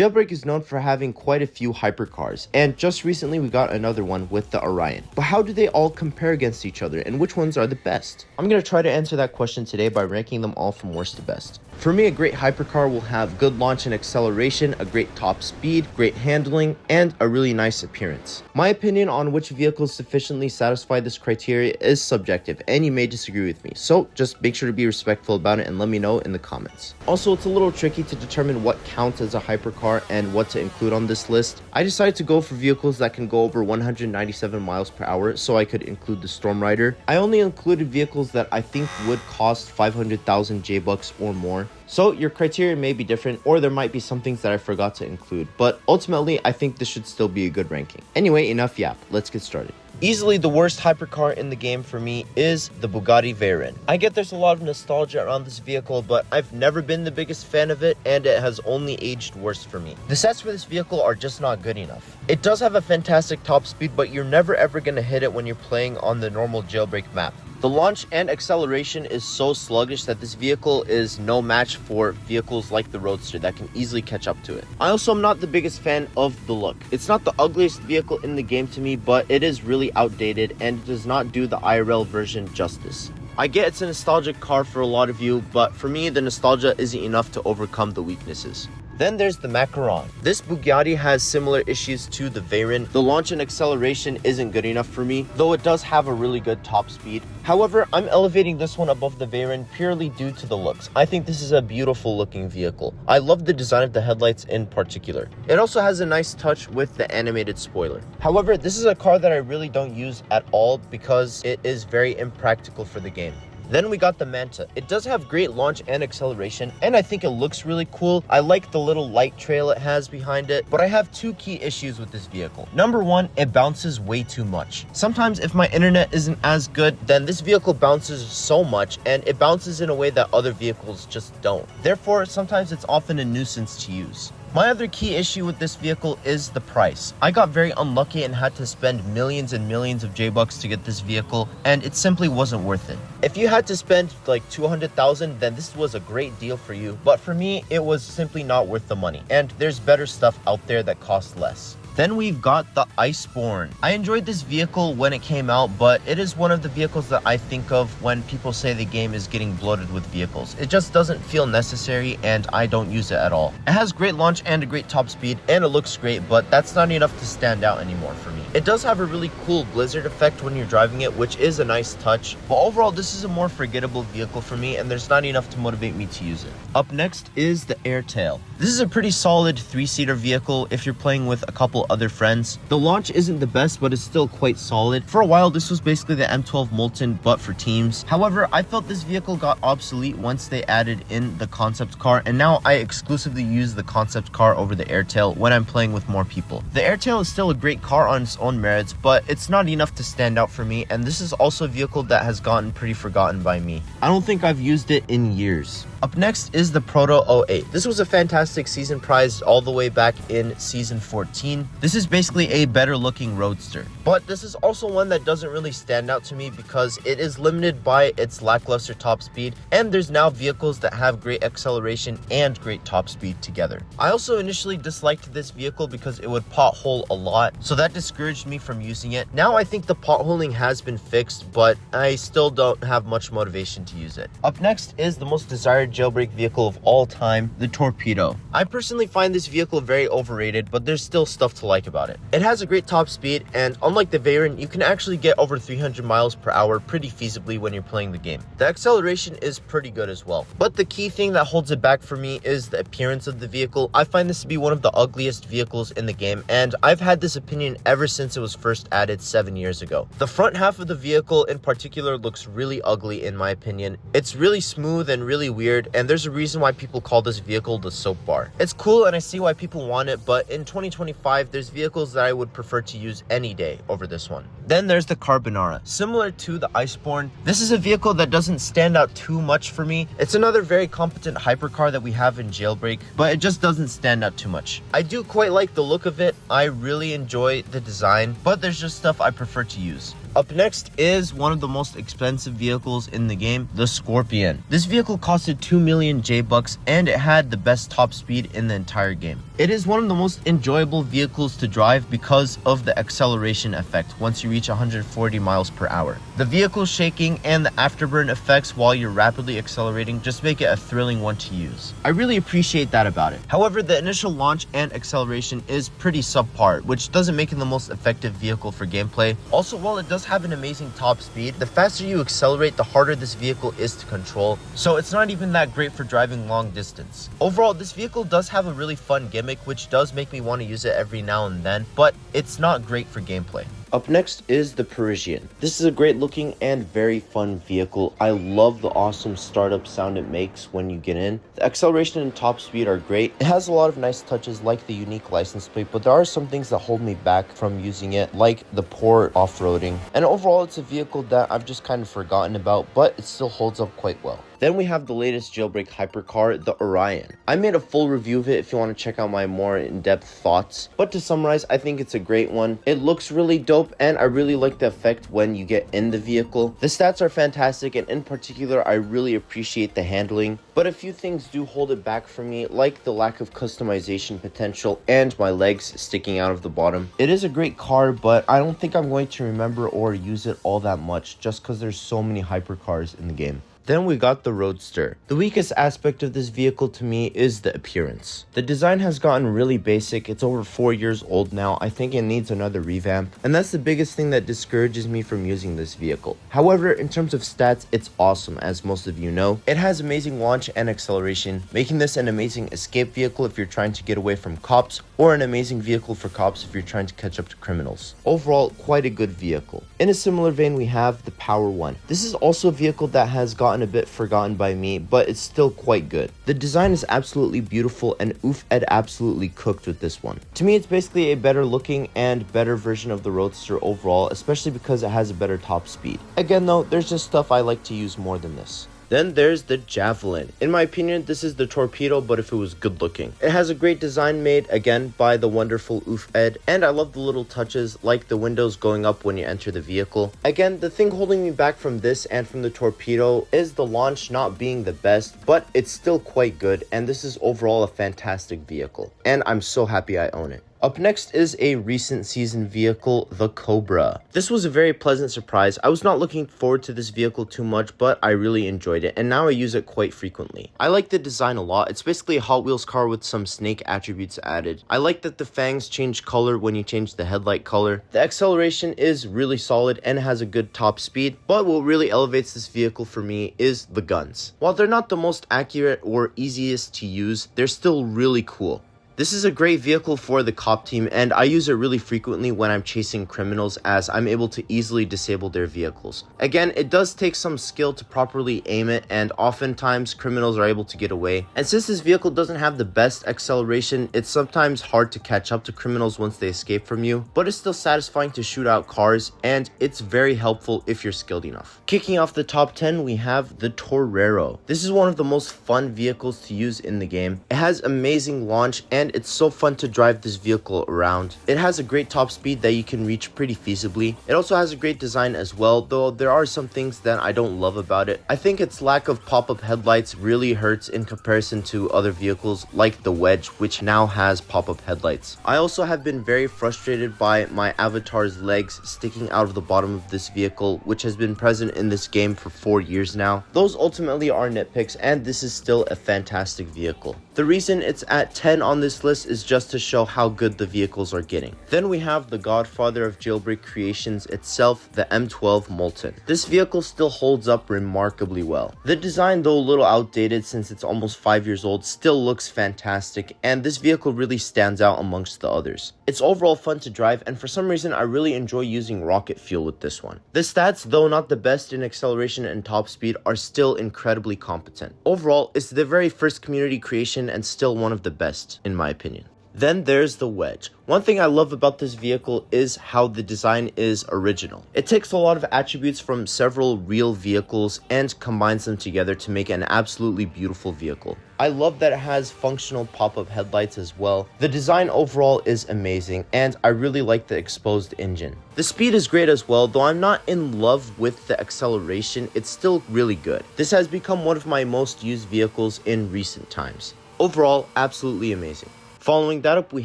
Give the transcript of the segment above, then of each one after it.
Jailbreak is known for having quite a few hypercars, and just recently we got another one with the Orion. But how do they all compare against each other, and which ones are the best? I'm going to try to answer that question today by ranking them all from worst to best. For me, a great hypercar will have good launch and acceleration, a great top speed, great handling, and a really nice appearance. My opinion on which vehicles sufficiently satisfy this criteria is subjective, and you may disagree with me, so just make sure to be respectful about it and let me know in the comments. Also, it's a little tricky to determine what counts as a hypercar and what to include on this list. I decided to go for vehicles that can go over 197 miles per hour, so I could include the Storm Rider. I only included vehicles that I think would cost 500,000 J-Bucks or more. So your criteria may be different, or there might be some things that I forgot to include, but ultimately I think this should still be a good ranking. Anyway, enough yap, let's get started. Easily the worst hypercar in the game for me is the Bugatti Veyron. I get there's a lot of nostalgia around this vehicle, but I've never been the biggest fan of it, and it has only aged worse for me. The sets for this vehicle are just not good enough. It does have a fantastic top speed, but you're never ever going to hit it when you're playing on the normal Jailbreak map. The launch and acceleration is so sluggish that this vehicle is no match for vehicles like the Roadster that can easily catch up to it. I also am not the biggest fan of the look. It's not the ugliest vehicle in the game to me, but it is really outdated and does not do the IRL version justice. I get it's a nostalgic car for a lot of you, but for me the nostalgia isn't enough to overcome the weaknesses. Then there's the Macaron. This Bugatti has similar issues to the Veyron. The launch and acceleration isn't good enough for me, though it does have a really good top speed. However, I'm elevating this one above the Veyron purely due to the looks. I think this is a beautiful looking vehicle. I love the design of the headlights in particular. It also has a nice touch with the animated spoiler. However, this is a car that I really don't use at all because it is very impractical for the game. Then we got the Manta. It does have great launch and acceleration, and I think it looks really cool. I like the little light trail it has behind it, but I have two key issues with this vehicle. Number one, it bounces way too much. Sometimes if my internet isn't as good, then this vehicle bounces so much, and it bounces in a way that other vehicles just don't. Therefore, sometimes it's often a nuisance to use. My other key issue with this vehicle is the price. I got very unlucky and had to spend millions and millions of J-Bucks to get this vehicle, and it simply wasn't worth it. If you had to spend like 200,000, then this was a great deal for you, but for me, it was simply not worth the money, and there's better stuff out there that costs less. Then we've got the Iceborne. I enjoyed this vehicle when it came out, but it is one of the vehicles that I think of when people say the game is getting bloated with vehicles. It just doesn't feel necessary, and I don't use it at all. It has great launch and a great top speed, and it looks great, but that's not enough to stand out anymore for me. It does have a really cool blizzard effect when you're driving it, which is a nice touch, but overall this is a more forgettable vehicle for me, and there's not enough to motivate me to use it. Up next is the Airtail. This is a pretty solid 3-seater vehicle if you're playing with a couple other friends. The launch isn't the best, but it's still quite solid. For a while, this was basically the M12 Molten, but for teams. However, I felt this vehicle got obsolete once they added in the concept car, and now I exclusively use the concept car over the Airtail when I'm playing with more people. The Airtail is still a great car on its own merits, but it's not enough to stand out for me, and this is also a vehicle that has gotten pretty forgotten by me. I don't think I've used it in years. Up next is the Proto 08. This was a fantastic season prize all the way back in season 14. This is basically a better looking roadster, but this is also one that doesn't really stand out to me because it is limited by its lackluster top speed, and there's now vehicles that have great acceleration and great top speed together. I also initially disliked this vehicle because it would pothole a lot, so that discouraged me from using it. Now I think the potholing has been fixed, but I still don't have much motivation to use it. Up next is the most desired Jailbreak vehicle of all time, the Torpedo. I personally find this vehicle very overrated, but there's still stuff to like about it. It has a great top speed, and unlike the Veyron, you can actually get over 300 miles per hour pretty feasibly when you're playing the game. The acceleration is pretty good as well, but the key thing that holds it back for me is the appearance of the vehicle. I find this to be one of the ugliest vehicles in the game, and I've had this opinion ever since it was first added 7 years ago. The front half of the vehicle in particular looks really ugly in my opinion. It's really smooth and really weird, and there's a reason why people call this vehicle the soap bar. It's cool and I see why people want it, but in 2025 there's vehicles that I would prefer to use any day over this one. Then there's the Carbonara. Similar to the Iceborne, this is a vehicle that doesn't stand out too much for me. It's another very competent hypercar that we have in Jailbreak, but it just doesn't stand out too much. I do quite like the look of it. I really enjoy the design, but there's just stuff I prefer to use. Up next is one of the most expensive vehicles in the game, the Scorpion. This vehicle costed 2 million J-Bucks and it had the best top speed in the entire game. It is one of the most enjoyable vehicles to drive because of the acceleration effect once you reach 140 miles per hour. The vehicle shaking and the afterburn effects while you're rapidly accelerating just make it a thrilling one to use. I really appreciate that about it. However, the initial launch and acceleration is pretty subpar, which doesn't make it the most effective vehicle for gameplay. Also, while it does have an amazing top speed, the faster you accelerate, the harder this vehicle is to control, so it's not even that great for driving long distance. Overall, this vehicle does have a really fun gimmick, which does make me want to use it every now and then, but it's not great for gameplay. Up next is the Parisian. This is a great looking and very fun vehicle. I love the awesome startup sound it makes when you get in. The acceleration and top speed are great. It has a lot of nice touches like the unique license plate, but there are some things that hold me back from using it, like the poor off-roading. And overall, it's a vehicle that I've just kind of forgotten about, but it still holds up quite well. Then we have the latest jailbreak hypercar, the Orion. I made a full review of it if you want to check out my more in-depth thoughts. But to summarize, I think it's a great one. It looks really dope and I really like the effect when you get in the vehicle. The stats are fantastic and in particular, I really appreciate the handling. But a few things do hold it back for me, like the lack of customization potential and my legs sticking out of the bottom. It is a great car, but I don't think I'm going to remember or use it all that much just because there's so many hypercars in the game. Then we got the Roadster. The weakest aspect of this vehicle to me is the appearance. The design has gotten really basic. It's over 4 years old now. I think it needs another revamp, and that's the biggest thing that discourages me from using this vehicle. However, in terms of stats, it's awesome, as most of you know. It has amazing launch and acceleration, making this an amazing escape vehicle if you're trying to get away from cops, or an amazing vehicle for cops if you're trying to catch up to criminals. Overall, quite a good vehicle. In a similar vein, we have the Power One. This is also a vehicle that has gotten a bit forgotten by me, but it's still quite good. The design is absolutely beautiful and Ed absolutely cooked with this one. To me, it's basically a better looking and better version of the Roadster overall, especially because it has a better top speed. Again though, there's just stuff I like to use more than this. Then there's the Javelin. In my opinion, this is the Torpedo, but if it was good looking. It has a great design made, again, by the wonderful Ed, and I love the little touches, like the windows going up when you enter the vehicle. Again, the thing holding me back from this and from the Torpedo is the launch not being the best, but it's still quite good, and this is overall a fantastic vehicle, and I'm so happy I own it. Up next is a recent season vehicle, the Cobra. This was a very pleasant surprise. I was not looking forward to this vehicle too much, but I really enjoyed it, and now I use it quite frequently. I like the design a lot. It's basically a Hot Wheels car with some snake attributes added. I like that the fangs change color when you change the headlight color. The acceleration is really solid and has a good top speed, but what really elevates this vehicle for me is the guns. While they're not the most accurate or easiest to use, they're still really cool. This is a great vehicle for the cop team, and I use it really frequently when I'm chasing criminals, as I'm able to easily disable their vehicles. Again, it does take some skill to properly aim it, and oftentimes criminals are able to get away. And since this vehicle doesn't have the best acceleration, it's sometimes hard to catch up to criminals once they escape from you, but it's still satisfying to shoot out cars, and it's very helpful if you're skilled enough. Kicking off the top 10, we have the Torero. This is one of the most fun vehicles to use in the game. It has amazing launch, and it's so fun to drive this vehicle around. It has a great top speed that you can reach pretty feasibly. It also has a great design as well, though there are some things that I don't love about it. I think its lack of pop-up headlights really hurts in comparison to other vehicles like the Wedge, which now has pop-up headlights. I also have been very frustrated by my avatar's legs sticking out of the bottom of this vehicle, which has been present in this game for 4 years now. Those ultimately are nitpicks, and this is still a fantastic vehicle. The reason it's at 10 on this list is just to show how good the vehicles are getting. Then we have the godfather of jailbreak creations itself, the M12 Molten. This vehicle still holds up remarkably well. The design, though a little outdated since it's almost 5 years old, still looks fantastic, and this vehicle really stands out amongst the others. It's overall fun to drive, and for some reason I really enjoy using rocket fuel with this one. The stats, though not the best in acceleration and top speed, are still incredibly competent. Overall, it's the very first community creation and still one of the best in my opinion. Then there's the Wedge. One thing I love about this vehicle is how the design is original. It takes a lot of attributes from several real vehicles and combines them together to make an absolutely beautiful vehicle. I love that it has functional pop-up headlights as well. The design overall is amazing, and I really like the exposed engine. The speed is great as well, though I'm not in love with the acceleration. It's still really good. This has become one of my most used vehicles in recent times. Overall, absolutely amazing. Following that up, we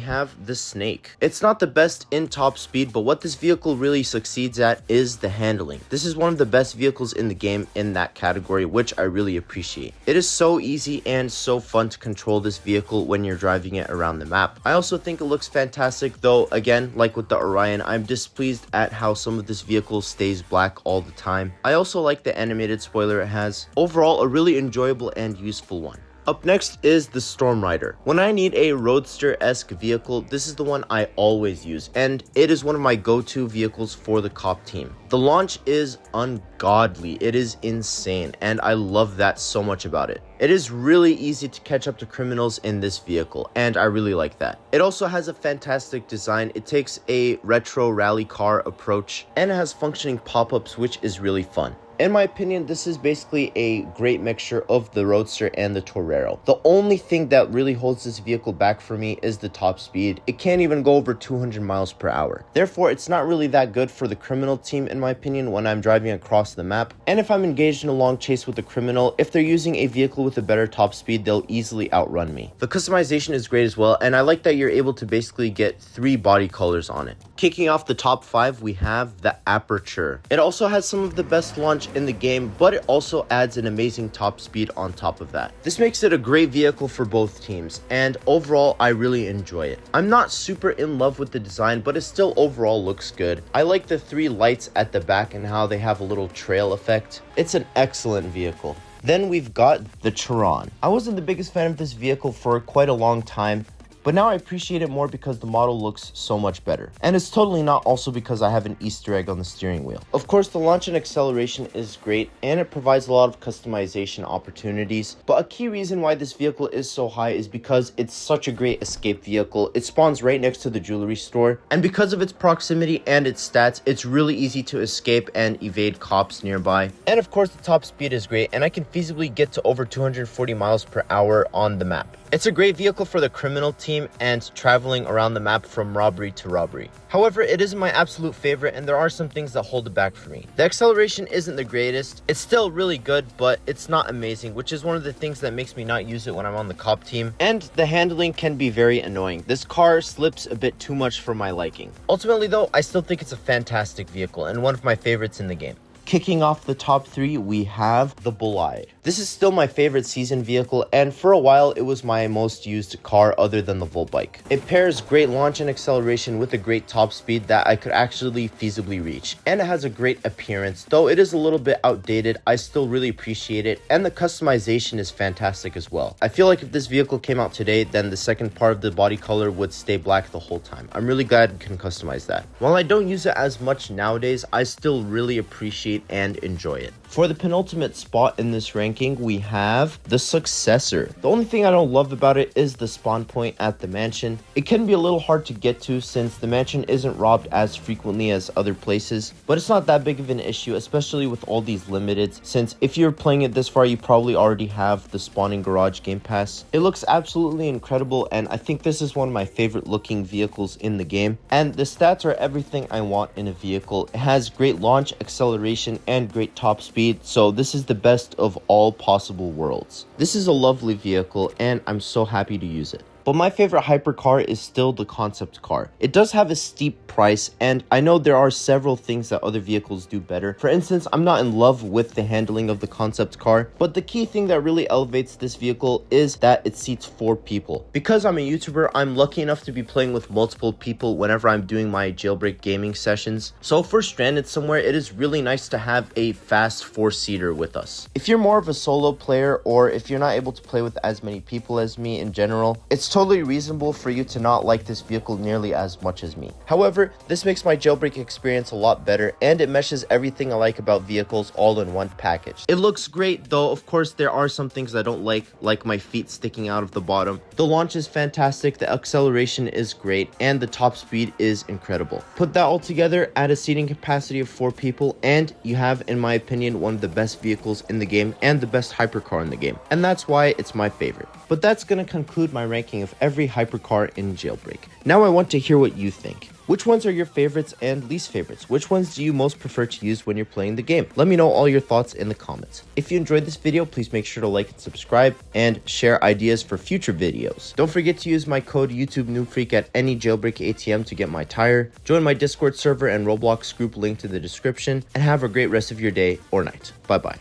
have the Snake. It's not the best in top speed, but what this vehicle really succeeds at is the handling. This is one of the best vehicles in the game in that category, which I really appreciate. It is so easy and so fun to control this vehicle when you're driving it around the map. I also think it looks fantastic, though again, like with the Orion, I'm displeased at how some of this vehicle stays black all the time. I also like the animated spoiler it has. Overall, a really enjoyable and useful one. Up next is the Storm Rider. When I need a roadster-esque vehicle, this is the one I always use, and it is one of my go-to vehicles for the cop team. The launch is ungodly. It is insane, and I love that so much about it. It is really easy to catch up to criminals in this vehicle, and I really like that. It also has a fantastic design. It takes a retro rally car approach, and it has functioning pop-ups, which is really fun. In my opinion, this is basically a great mixture of the Roadster and the Torero. The only thing that really holds this vehicle back for me is the top speed. It can't even go over 200 miles per hour. Therefore, it's not really that good for the criminal team, in my opinion, when I'm driving across the map. And if I'm engaged in a long chase with a criminal, if they're using a vehicle with a better top speed, they'll easily outrun me. The customization is great as well, and I like that you're able to basically get 3 body colors on it. Kicking off the top 5, we have the Aperture. It also has some of the best launch in the game, but it also adds an amazing top speed on top of that. This makes it a great vehicle for both teams, and overall I really enjoy it. I'm not super in love with the design, but it still overall looks good. I like the 3 lights at the back and how they have a little trail effect. It's an excellent vehicle. Then we've got the Chiron. I wasn't the biggest fan of this vehicle for quite a long time, but now I appreciate it more because the model looks so much better. And it's totally not also because I have an Easter egg on the steering wheel. Of course, the launch and acceleration is great, and it provides a lot of customization opportunities. But a key reason why this vehicle is so high is because it's such a great escape vehicle. It spawns right next to the jewelry store, and because of its proximity and its stats, it's really easy to escape and evade cops nearby. And of course, the top speed is great, and I can feasibly get to over 240 miles per hour on the map. It's a great vehicle for the criminal team and traveling around the map from robbery to robbery. However, it isn't my absolute favorite, and there are some things that hold it back for me. The acceleration isn't the greatest. It's still really good, but it's not amazing, which is one of the things that makes me not use it when I'm on the cop team. And the handling can be very annoying. This car slips a bit too much for my liking. Ultimately though, I still think it's a fantastic vehicle and one of my favorites in the game. Kicking off the top 3, we have the Bulleye. This is still my favorite season vehicle, and for a while it was my most used car other than the Volbike. It pairs great launch and acceleration with a great top speed that I could actually feasibly reach, and it has a great appearance. Though it is a little bit outdated, I still really appreciate it, and the customization is fantastic as well. I feel like if this vehicle came out today, then the second part of the body color would stay black the whole time. I'm really glad I can customize that. While I don't use it as much nowadays, I still really appreciate and enjoy it. For the penultimate spot in this ranking, we have the Successor. The only thing I don't love about it is the spawn point at the mansion. It can be a little hard to get to since the mansion isn't robbed as frequently as other places, but it's not that big of an issue, especially with all these limiteds, since if you're playing it this far, you probably already have the spawning garage game pass. It looks absolutely incredible, and I think this is one of my favorite looking vehicles in the game, and the stats are everything I want in a vehicle. It has great launch, acceleration, and great top speed, so this is the best of all possible worlds. This is a lovely vehicle, and I'm so happy to use it. But my favorite hypercar is still the concept car. It does have a steep price, and I know there are several things that other vehicles do better. For instance, I'm not in love with the handling of the concept car, but the key thing that really elevates this vehicle is that it seats 4 people. Because I'm a YouTuber, I'm lucky enough to be playing with multiple people whenever I'm doing my jailbreak gaming sessions. So if we're stranded somewhere, it is really nice to have a fast 4-seater with us. If you're more of a solo player, or if you're not able to play with as many people as me in general, it's totally reasonable for you to not like this vehicle nearly as much as me. However, this makes my jailbreak experience a lot better, and it meshes everything I like about vehicles all in one package. It looks great, though of course there are some things I don't like my feet sticking out of the bottom. The launch is fantastic, the acceleration is great, and the top speed is incredible. Put that all together, add a seating capacity of 4 people, and you have, in my opinion, one of the best vehicles in the game and the best hypercar in the game. And that's why it's my favorite. But that's gonna conclude my ranking of every hypercar in Jailbreak. Now I want to hear what you think. Which ones are your favorites and least favorites? Which ones do you most prefer to use when you're playing the game? Let me know all your thoughts in the comments. If you enjoyed this video, please make sure to like and subscribe and share ideas for future videos. Don't forget to use my code YouTubeNoobFreak at any Jailbreak ATM to get my tire. Join my Discord server and Roblox group linked in the description, and have a great rest of your day or night. Bye bye.